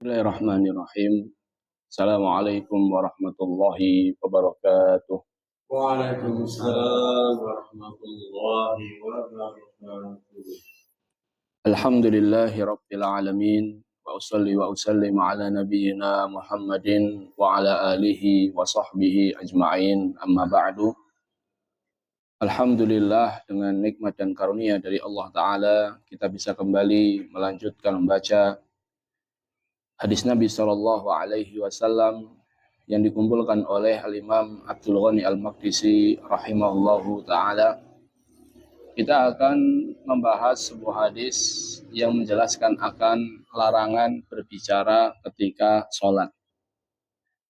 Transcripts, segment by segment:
Bismillahirrahmanirrahim. Assalamualaikum warahmatullahi wabarakatuh. Waalaikumsalam warahmatullahi wabarakatuh. Alhamdulillahi rabbil alamin. Wa usalli wa usallim ala nabiyyina Muhammadin wa ala alihi wa sahbihi ajma'in. Amma ba'du. Alhamdulillah, dengan nikmat dan karunia dari Allah Ta'ala kita bisa kembali melanjutkan membaca hadis Nabi Shallallahu Alaihi Wasallam yang dikumpulkan oleh Al-Imam Abdul Ghani Al-Maqdisi rahimahullahu ta'ala. Kita akan membahas sebuah hadis yang menjelaskan akan larangan berbicara ketika sholat.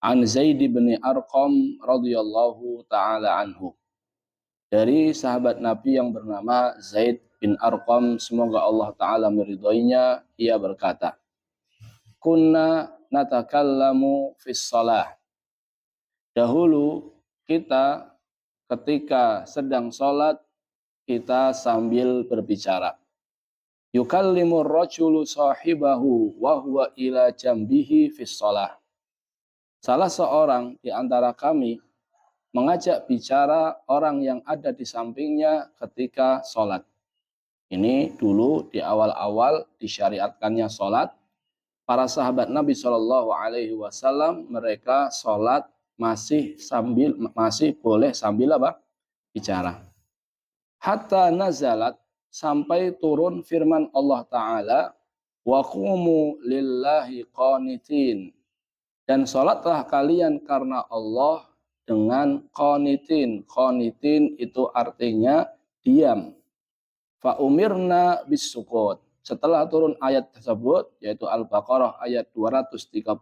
An Zaid bin Arqam radhiyallahu ta'ala anhu. Dari sahabat Nabi yang bernama Zaid bin Arqam, semoga Allah ta'ala meridhoinya, ia berkata, Kunna natakallamu fis shalah. Dahulu kita ketika sedang sholat, kita sambil berbicara. Yukallimur rajulu sahibahu wa huwa ila jambihi fis shalah. Salah seorang di antara kami mengajak bicara orang yang ada di sampingnya ketika sholat. Ini dulu di awal-awal disyariatkannya sholat. Para sahabat Nabi Shallallahu Alaihi Wasallam mereka sholat masih boleh sambil bicara. Hatta nazalat, sampai turun firman Allah Taala, wa qumu lillahi qanitin, dan sholatlah kalian karena Allah dengan qanitin. Qanitin itu artinya diam. Fa umirna bisukut. Setelah turun ayat tersebut, yaitu Al-Baqarah ayat 238,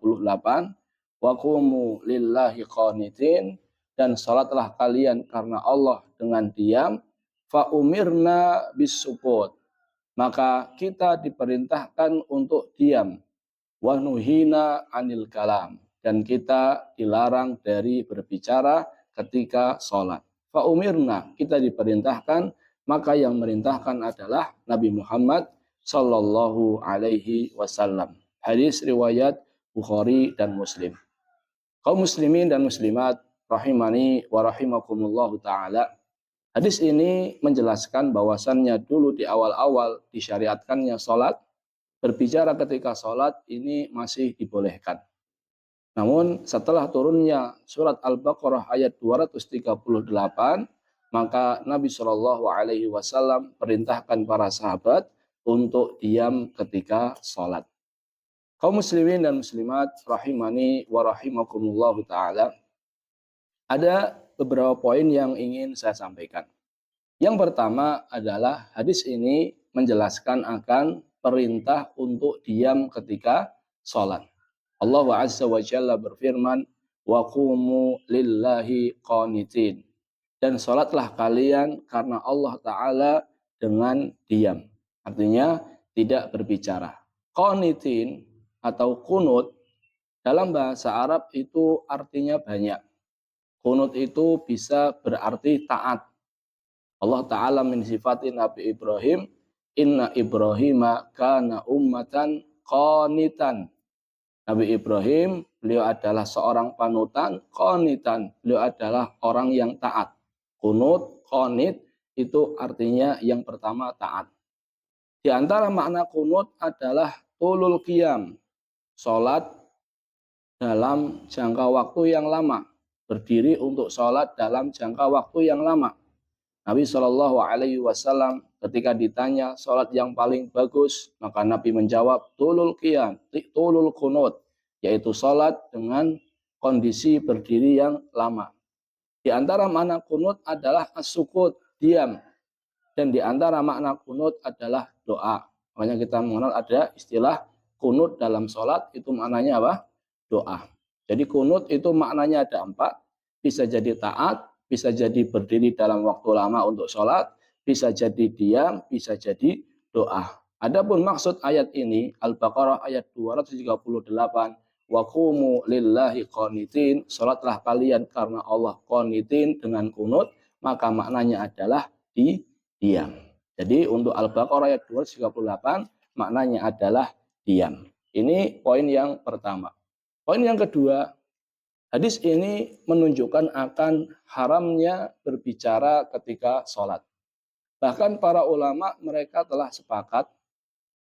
wa qumu lillahi qanitin, dan salatlah kalian karena Allah dengan diam, fa umirna bisukut, maka kita diperintahkan untuk diam, wa nuhina anil kalam, dan kita dilarang dari berbicara ketika salat. Fa umirna, kita diperintahkan, maka yang merintahkan adalah Nabi Muhammad Sallallahu Alaihi Wasallam. Hadis riwayat Bukhari dan Muslim. Kaum muslimin dan muslimat rahimani wa rahimakumullahu ta'ala. Hadis ini menjelaskan bahwasannya dulu di awal-awal disyariatkannya sholat, berbicara ketika sholat ini masih dibolehkan. Namun setelah turunnya surat Al-Baqarah ayat 238, maka Nabi Shallallahu Alaihi Wasallam perintahkan para sahabat untuk diam ketika sholat. Kaum muslimin dan muslimat rahimani wa rahimakumullahu ta'ala, ada beberapa poin yang ingin saya sampaikan. Yang pertama adalah hadis ini menjelaskan akan perintah untuk diam ketika sholat. Allah Azza wa Jalla berfirman, wa qumu lillahi qanitin, dan sholatlah kalian karena Allah Ta'ala dengan diam. Artinya tidak berbicara. Qanitin atau kunut dalam bahasa Arab itu artinya banyak. Kunut itu bisa berarti taat. Allah Ta'ala mensifati Nabi Ibrahim, inna Ibrahima kana ummatan qanitan. Nabi Ibrahim, beliau adalah seorang panutan, qanitan, beliau adalah orang yang taat. Kunut, qanit itu artinya yang pertama taat. Di antara makna kunut adalah tulul qiyam, sholat dalam jangka waktu yang lama, berdiri untuk sholat dalam jangka waktu yang lama. Nabi Shallallahu Alaihi Wasallam ketika ditanya sholat yang paling bagus, maka Nabi menjawab tulul qiyam, tulul kunut, yaitu sholat dengan kondisi berdiri yang lama. Di antara makna kunut adalah as-sukut, diam. Dan di antara makna kunut adalah doa. Makanya kita mengenal ada istilah kunut dalam sholat, itu maknanya apa? Doa. Jadi kunut itu maknanya ada 4. Bisa jadi taat, bisa jadi berdiri dalam waktu lama untuk sholat, bisa jadi diam, bisa jadi doa. Adapun maksud ayat ini, Al-Baqarah ayat 238, wa qumu lillahi qanitin, sholatlah kalian karena Allah, qanitin dengan kunut, maka maknanya adalah diam. Jadi untuk Al-Baqarah ayat 238 maknanya adalah diam. Ini poin yang pertama. Poin yang kedua, hadis ini menunjukkan akan haramnya berbicara ketika sholat. Bahkan para ulama mereka telah sepakat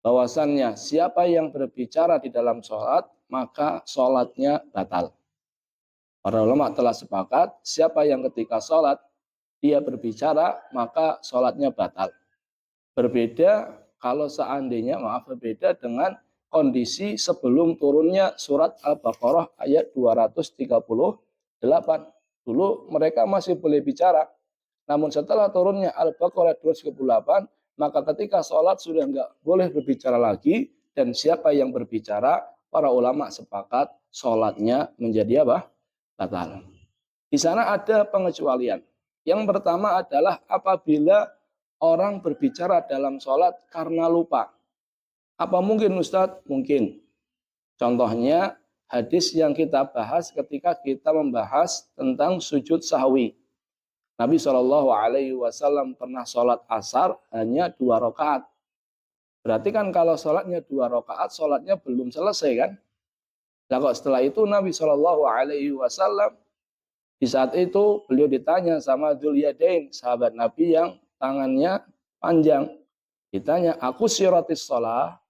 bahwasannya siapa yang berbicara di dalam sholat, maka sholatnya batal. Para ulama telah sepakat siapa yang ketika sholat dia berbicara, maka sholatnya batal. Berbeda kalau seandainya, berbeda dengan kondisi sebelum turunnya surat Al-Baqarah ayat 238. Dulu mereka masih boleh bicara. Namun setelah turunnya Al-Baqarah 238, maka ketika sholat sudah nggak boleh berbicara lagi. Dan siapa yang berbicara, para ulama sepakat sholatnya menjadi apa? Batal. Di sana ada pengecualian. Yang pertama adalah apabila orang berbicara dalam sholat karena lupa. Apa mungkin Ustadz? Mungkin. Contohnya hadis yang kita bahas ketika kita membahas tentang sujud sahwi. Nabi SAW pernah sholat asar hanya 2 rakaat. Berarti kan kalau sholatnya 2 rakaat, sholatnya belum selesai kan? Nah kok setelah itu Nabi SAW di saat itu beliau ditanya sama Dzul-Yadain, sahabat Nabi yang tangannya panjang. Ditanya, aku siratis sholah,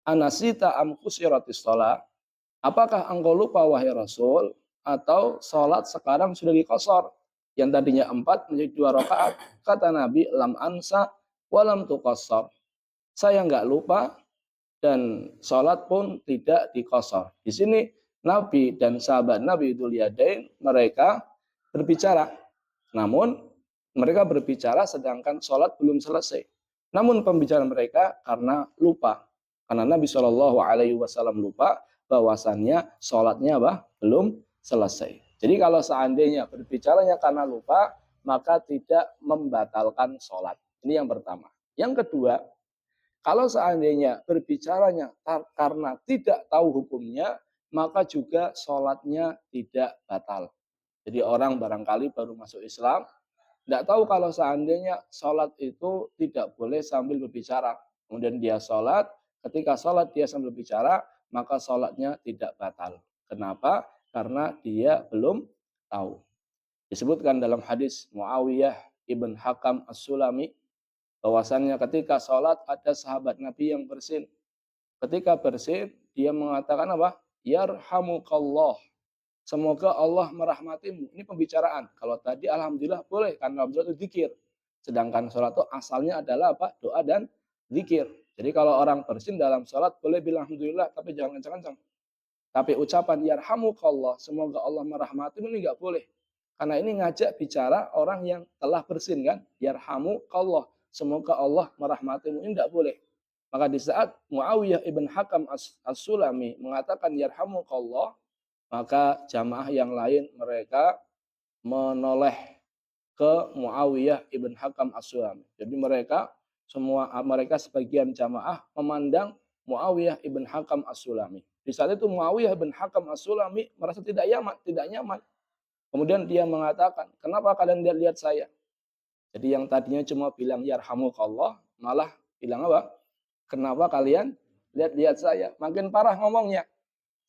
anasita amku siratis sholah. Apakah engkau lupa wahai Rasul, atau sholat sekarang sudah dikosor? Yang tadinya 4 menjadi 2 rakaat. Kata Nabi, lam ansa walam tuqassar. Saya enggak lupa dan sholat pun tidak dikosor. Di sini Nabi dan sahabat Nabi Dzul-Yadain mereka berbicara. Namun mereka berbicara sedangkan sholat belum selesai. Namun pembicaraan mereka karena lupa. Karena Nabi SAW lupa bahwasannya sholatnya belum selesai. Jadi kalau seandainya berbicaranya karena lupa, maka tidak membatalkan sholat. Ini yang pertama. Yang kedua, kalau seandainya berbicaranya karena tidak tahu hukumnya, maka juga sholatnya tidak batal. Jadi orang barangkali baru masuk Islam, tidak tahu kalau seandainya sholat itu tidak boleh sambil berbicara. Kemudian dia sholat, ketika sholat dia sambil berbicara, maka sholatnya tidak batal. Kenapa? Karena dia belum tahu. Disebutkan dalam hadis Muawiyah ibn Hakam As-Sulami, bahwasannya ketika sholat ada sahabat Nabi yang bersin. Ketika bersin, dia mengatakan apa? Yarhamukallah. Semoga Allah merahmatimu. Ini pembicaraan. Kalau tadi alhamdulillah boleh karena alhamdulillah itu zikir. Sedangkan sholat itu asalnya adalah apa? Doa dan zikir. Jadi kalau orang bersin dalam sholat boleh bilang alhamdulillah tapi jangan kencang-kencang. Tapi ucapan yarhamukallah, semoga Allah merahmatimu ini enggak boleh. Karena ini ngajak bicara orang yang telah bersin kan? Yarhamukallah, semoga Allah merahmatimu ini enggak boleh. Maka di saat Muawiyah ibn Hakam As-Sulami mengatakan yarhamukallah, maka jamaah yang lain mereka menoleh ke Muawiyah ibn Hakam As-Sulami. Jadi mereka sebagian jamaah memandang Muawiyah ibn Hakam As-Sulami. Di saat itu Muawiyah ibn Hakam As-Sulami merasa tidak nyaman. Kemudian dia mengatakan, kenapa kalian lihat saya? Jadi yang tadinya cuma bilang yarhamukallah, malah bilang apa? Kenapa kalian lihat saya? Makin parah ngomongnya.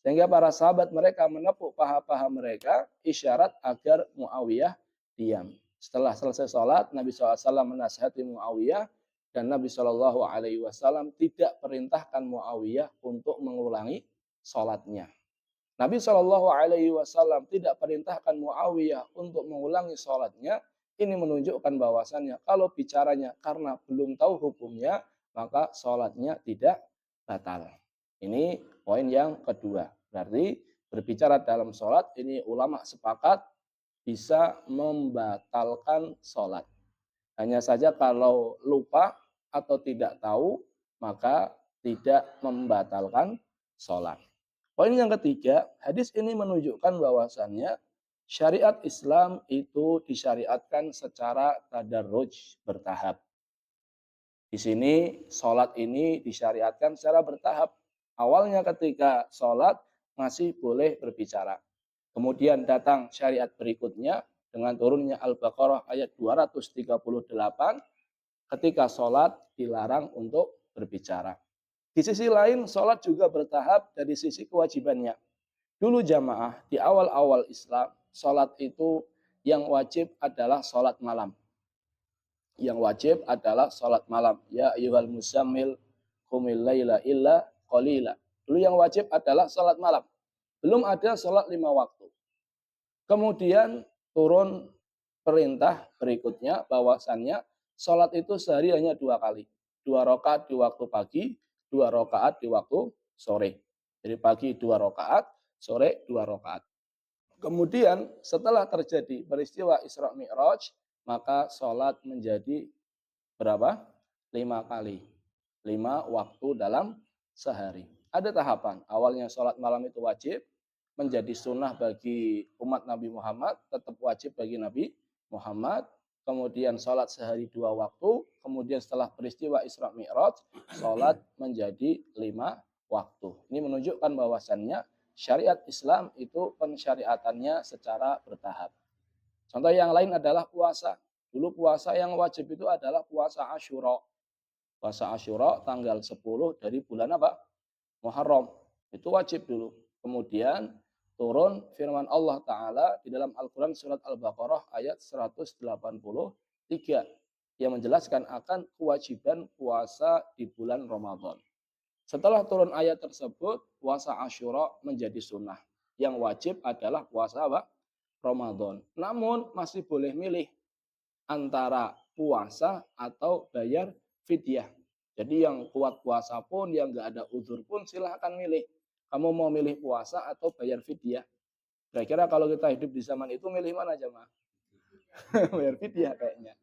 Sehingga para sahabat mereka menepuk paha-paha mereka, isyarat agar Muawiyah diam. Setelah selesai sholat, Nabi SAW menasihati Muawiyah, dan Nabi SAW tidak perintahkan Muawiyah untuk mengulangi sholatnya. Nabi SAW tidak perintahkan Muawiyah untuk mengulangi sholatnya. Ini menunjukkan bahwasannya kalau bicaranya karena belum tahu hukumnya, maka sholatnya tidak batal. Ini poin yang kedua. Berarti berbicara dalam sholat ini ulama sepakat bisa membatalkan sholat. Hanya saja kalau lupa atau tidak tahu, maka tidak membatalkan sholat. Poin yang ketiga, hadis ini menunjukkan bahwasannya syariat Islam itu disyariatkan secara tadarruj, bertahap. Di sini sholat ini disyariatkan secara bertahap. Awalnya ketika sholat masih boleh berbicara. Kemudian datang syariat berikutnya dengan turunnya Al-Baqarah ayat 238. Ketika sholat dilarang untuk berbicara. Di sisi lain, sholat juga bertahap dari sisi kewajibannya. Dulu jamaah, di awal-awal Islam, sholat itu yang wajib adalah sholat malam. Yang wajib adalah sholat malam. Ya ayyuhal muzammil qumil laila illa qalila. Dulu yang wajib adalah sholat malam. Belum ada sholat 5 waktu. Kemudian turun perintah berikutnya bahwasannya sholat itu sehari hanya 2 kali. 2 rakaat di waktu pagi, 2 rakaat di waktu sore. Jadi pagi 2 rakaat, sore 2 rakaat. Kemudian setelah terjadi peristiwa Isra Mi'raj, maka sholat menjadi berapa? 5 kali. 5 waktu dalam sehari. Ada tahapan. Awalnya sholat malam itu wajib, menjadi sunnah bagi umat Nabi Muhammad, tetap wajib bagi Nabi Muhammad. Kemudian sholat sehari 2 waktu. Kemudian setelah peristiwa Isra Mi'raj, sholat menjadi 5 waktu. Ini menunjukkan bahwasannya syariat Islam itu pensyariatannya secara bertahap. Contoh yang lain adalah puasa. Dulu puasa yang wajib itu adalah puasa Asyura. Puasa Asyura tanggal 10 dari bulan apa? Muharram. Itu wajib dulu. Kemudian turun firman Allah Ta'ala di dalam Al-Quran surat Al-Baqarah ayat 183 yang menjelaskan akan kewajiban puasa di bulan Ramadan. Setelah turun ayat tersebut, puasa Asyura menjadi sunnah. Yang wajib adalah puasa apa? Ramadan. Namun masih boleh milih antara puasa atau bayar fidyah. Jadi yang kuat puasa pun, yang nggak ada uzur pun silahkan milih. Kamu mau milih puasa atau bayar fidyah? Kira-kira kalau kita hidup di zaman itu milih mana jemaah? Bayar fidyah kayaknya.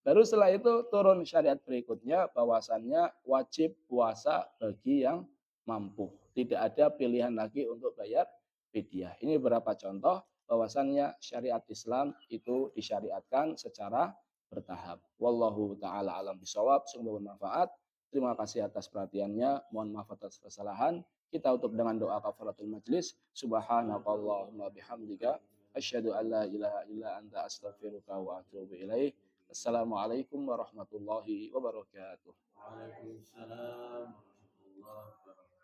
Baru setelah itu turun syariat berikutnya bahwasannya wajib puasa bagi yang mampu. Tidak ada pilihan lagi untuk bayar fidyah. Ini beberapa contoh bahwasannya syariat Islam itu disyariatkan secara bertahap. Wallahu taala alam bisawab. Semoga bermanfaat. Terima kasih atas perhatiannya. Mohon maaf atas kesalahan. Kita tutup dengan doa kafaratul majlis. Subhanakallahumma bihamdika asyhadu an la ilaha illa anta astaghfiruka wa atubu ilaik. Assalamualaikum warahmatullahi wabarakatuh. Waalaikumsalam warahmatullahi wabarakatuh.